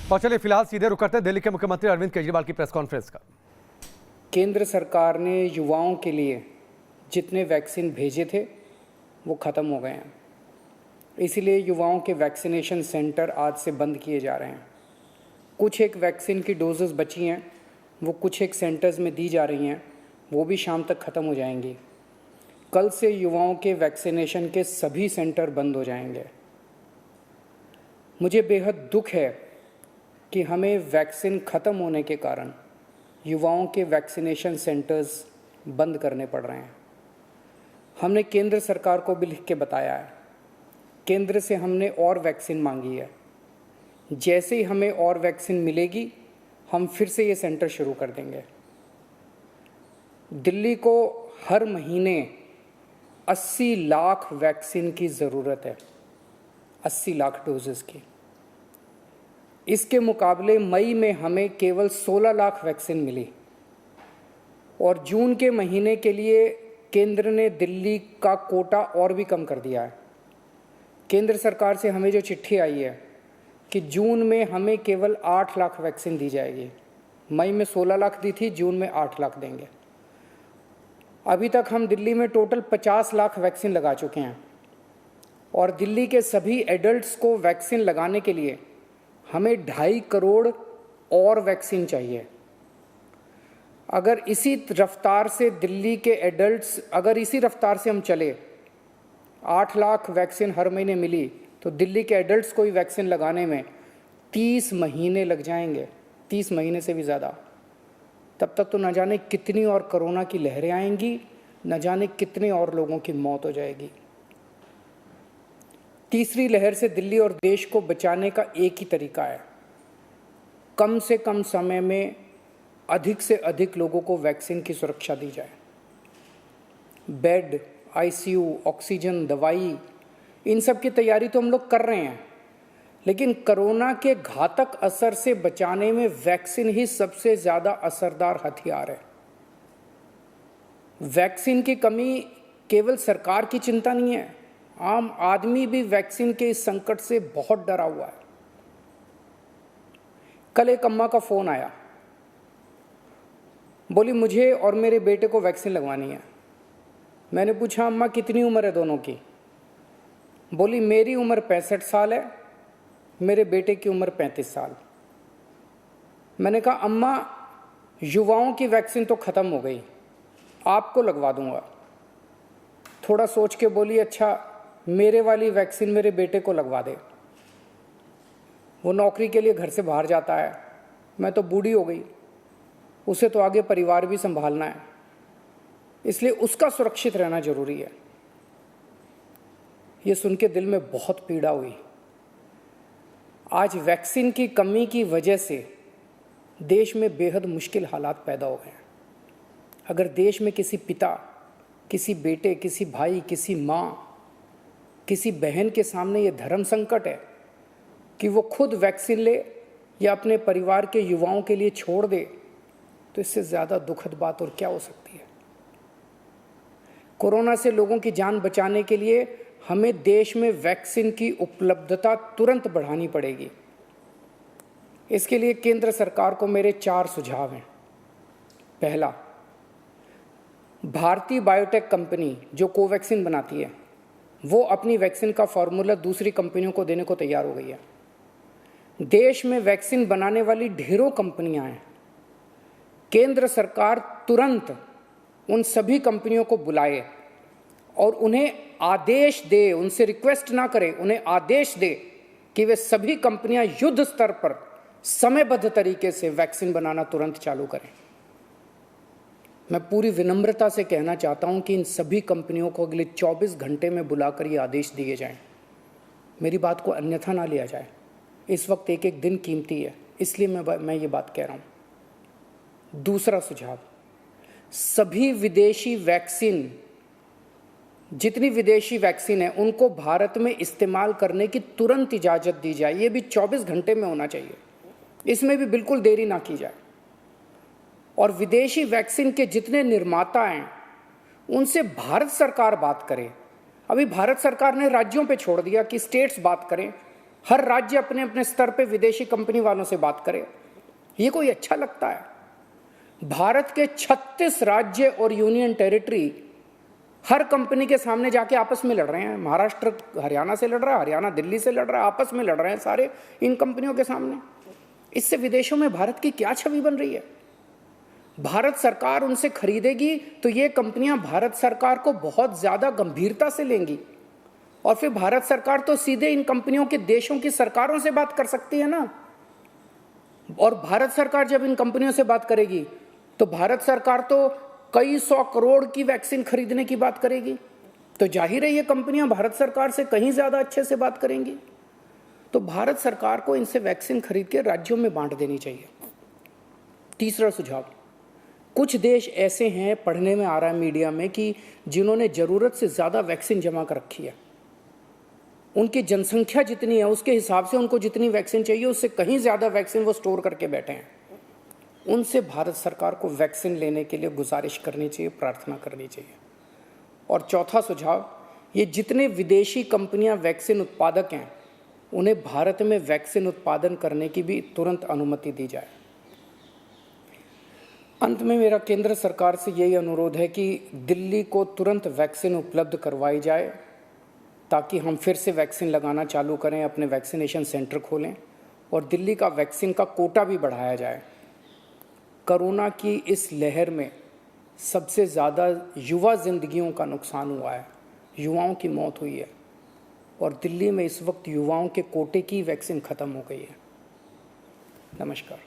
और चलिए फिलहाल सीधे रुक करते हैं दिल्ली के मुख्यमंत्री अरविंद केजरीवाल की प्रेस कॉन्फ्रेंस का। केंद्र सरकार ने युवाओं के लिए जितने वैक्सीन भेजे थे वो ख़त्म हो गए हैं, इसीलिए युवाओं के वैक्सीनेशन सेंटर आज से बंद किए जा रहे हैं। कुछ एक वैक्सीन की डोजेस बची हैं, वो कुछ एक सेंटर्स में दी जा रही हैं, वो भी शाम तक ख़त्म हो जाएंगी। कल से युवाओं के वैक्सीनेशन के सभी सेंटर बंद हो जाएंगे। मुझे बेहद दुख है कि हमें वैक्सीन ख़त्म होने के कारण युवाओं के वैक्सीनेशन सेंटर्स बंद करने पड़ रहे हैं। हमने केंद्र सरकार को भी लिख के बताया है, केंद्र से हमने और वैक्सीन मांगी है। जैसे ही हमें और वैक्सीन मिलेगी हम फिर से ये सेंटर शुरू कर देंगे। दिल्ली को हर महीने 80 लाख वैक्सीन की ज़रूरत है, 80 लाख डोजेस की। इसके मुकाबले मई में हमें केवल 16 लाख वैक्सीन मिली और जून के महीने के लिए केंद्र ने दिल्ली का कोटा और भी कम कर दिया है। केंद्र सरकार से हमें जो चिट्ठी आई है कि जून में हमें केवल 8 लाख वैक्सीन दी जाएगी। मई में 16 लाख दी थी, जून में 8 लाख देंगे। अभी तक हम दिल्ली में टोटल 50 लाख वैक्सीन लगा चुके हैं और दिल्ली के सभी एडल्ट्स को वैक्सीन लगाने के लिए हमें 2.5 करोड़ और वैक्सीन चाहिए। अगर इसी रफ्तार से दिल्ली के एडल्ट्स, अगर इसी रफ्तार से हम चले, 8 लाख वैक्सीन हर महीने मिली तो दिल्ली के एडल्ट्स को ही वैक्सीन लगाने में 30 महीने लग जाएंगे, 30 महीने से भी ज़्यादा। तब तक तो न जाने कितनी और कोरोना की लहरें आएंगी, न जाने कितने और लोगों की मौत हो जाएगी। तीसरी लहर से दिल्ली और देश को बचाने का एक ही तरीका है, कम से कम समय में अधिक से अधिक लोगों को वैक्सीन की सुरक्षा दी जाए। बेड, आईसीयू, ऑक्सीजन, दवाई, इन सब की तैयारी तो हम लोग कर रहे हैं, लेकिन कोरोना के घातक असर से बचाने में वैक्सीन ही सबसे ज़्यादा असरदार हथियार है। वैक्सीन की कमी केवल सरकार की चिंता नहीं है, आम आदमी भी वैक्सीन के इस संकट से बहुत डरा हुआ है। कल एक अम्मा का फ़ोन आया, बोली मुझे और मेरे बेटे को वैक्सीन लगवानी है। मैंने पूछा अम्मा कितनी उम्र है दोनों की? बोली मेरी उम्र 65 साल है, मेरे बेटे की उम्र 35 साल। मैंने कहा अम्मा युवाओं की वैक्सीन तो ख़त्म हो गई, आपको लगवा दूंगा। थोड़ा सोच के बोली अच्छा मेरे वाली वैक्सीन मेरे बेटे को लगवा दे, वो नौकरी के लिए घर से बाहर जाता है, मैं तो बूढ़ी हो गई, उसे तो आगे परिवार भी संभालना है, इसलिए उसका सुरक्षित रहना जरूरी है। ये सुन के दिल में बहुत पीड़ा हुई। आज वैक्सीन की कमी की वजह से देश में बेहद मुश्किल हालात पैदा हो गए हैं। अगर देश में किसी पिता, किसी बेटे, किसी भाई, किसी माँ, किसी बहन के सामने ये धर्म संकट है कि वो खुद वैक्सीन ले या अपने परिवार के युवाओं के लिए छोड़ दे, तो इससे ज़्यादा दुखद बात और क्या हो सकती है। कोरोना से लोगों की जान बचाने के लिए हमें देश में वैक्सीन की उपलब्धता तुरंत बढ़ानी पड़ेगी। इसके लिए केंद्र सरकार को मेरे 4 सुझाव हैं। पहला, भारतीय बायोटेक कंपनी जो कोवैक्सीन बनाती है, वो अपनी वैक्सीन का फॉर्मूला दूसरी कंपनियों को देने को तैयार हो गई है। देश में वैक्सीन बनाने वाली ढेरों कंपनियां हैं। केंद्र सरकार तुरंत उन सभी कंपनियों को बुलाए और उन्हें आदेश दे, उनसे रिक्वेस्ट ना करे, उन्हें आदेश दे कि वे सभी कंपनियां युद्ध स्तर पर समयबद्ध तरीके से वैक्सीन बनाना तुरंत चालू करें। मैं पूरी विनम्रता से कहना चाहता हूं कि इन सभी कंपनियों को अगले 24 घंटे में बुलाकर ये आदेश दिए जाएं। मेरी बात को अन्यथा ना लिया जाए। इस वक्त एक एक दिन कीमती है, इसलिए मैं ये बात कह रहा हूं। दूसरा सुझाव, सभी विदेशी वैक्सीन, जितनी विदेशी वैक्सीन है उनको भारत में इस्तेमाल करने की तुरंत इजाज़त दी जाए। ये भी 24 घंटे में होना चाहिए, इसमें भी बिल्कुल देरी ना की जाए। और विदेशी वैक्सीन के जितने निर्माता हैं उनसे भारत सरकार बात करे। अभी भारत सरकार ने राज्यों पे छोड़ दिया कि स्टेट्स बात करें। हर राज्य अपने अपने स्तर पे विदेशी कंपनी वालों से बात करे। ये कोई अच्छा लगता है? भारत के 36 राज्य और यूनियन टेरिटरी हर कंपनी के सामने जाके आपस में लड़ रहे हैं। महाराष्ट्र हरियाणा से लड़ रहा है, हरियाणा दिल्ली से लड़ रहा है, आपस में लड़ रहे हैं सारे इन कंपनियों के सामने। इससे विदेशों में भारत की क्या छवि बन रही है? भारत सरकार उनसे खरीदेगी तो ये कंपनियां भारत सरकार को बहुत ज्यादा गंभीरता से लेंगी, और फिर भारत सरकार तो सीधे इन कंपनियों के देशों की सरकारों से बात कर सकती है ना। और भारत सरकार जब इन कंपनियों से बात करेगी तो भारत सरकार तो कई 100 करोड़ की वैक्सीन खरीदने की बात करेगी, तो जाहिर है ये कंपनियां भारत सरकार से कहीं ज्यादा अच्छे से बात करेंगी। तो भारत सरकार को इनसे वैक्सीन खरीद के राज्यों में बांट देनी चाहिए। तीसरा सुझाव, कुछ देश ऐसे हैं, पढ़ने में आ रहा है मीडिया में, कि जिन्होंने जरूरत से ज्यादा वैक्सीन जमा कर रखी है। उनकी जनसंख्या जितनी है उसके हिसाब से उनको जितनी वैक्सीन चाहिए उससे कहीं ज्यादा वैक्सीन वो स्टोर करके बैठे हैं। उनसे भारत सरकार को वैक्सीन लेने के लिए गुजारिश करनी चाहिए, प्रार्थना करनी चाहिए। और चौथा सुझाव, ये जितने विदेशी कंपनियां वैक्सीन उत्पादक हैं उन्हें भारत में वैक्सीन उत्पादन करने की भी तुरंत अनुमति दी जाए। अंत में मेरा केंद्र सरकार से यही अनुरोध है कि दिल्ली को तुरंत वैक्सीन उपलब्ध करवाई जाए ताकि हम फिर से वैक्सीन लगाना चालू करें, अपने वैक्सीनेशन सेंटर खोलें और दिल्ली का वैक्सीन का कोटा भी बढ़ाया जाए। कोरोना की इस लहर में सबसे ज़्यादा युवा जिंदगियों का नुकसान हुआ है, युवाओं की मौत हुई है, और दिल्ली में इस वक्त युवाओं के कोटे की वैक्सीन ख़त्म हो गई है। नमस्कार।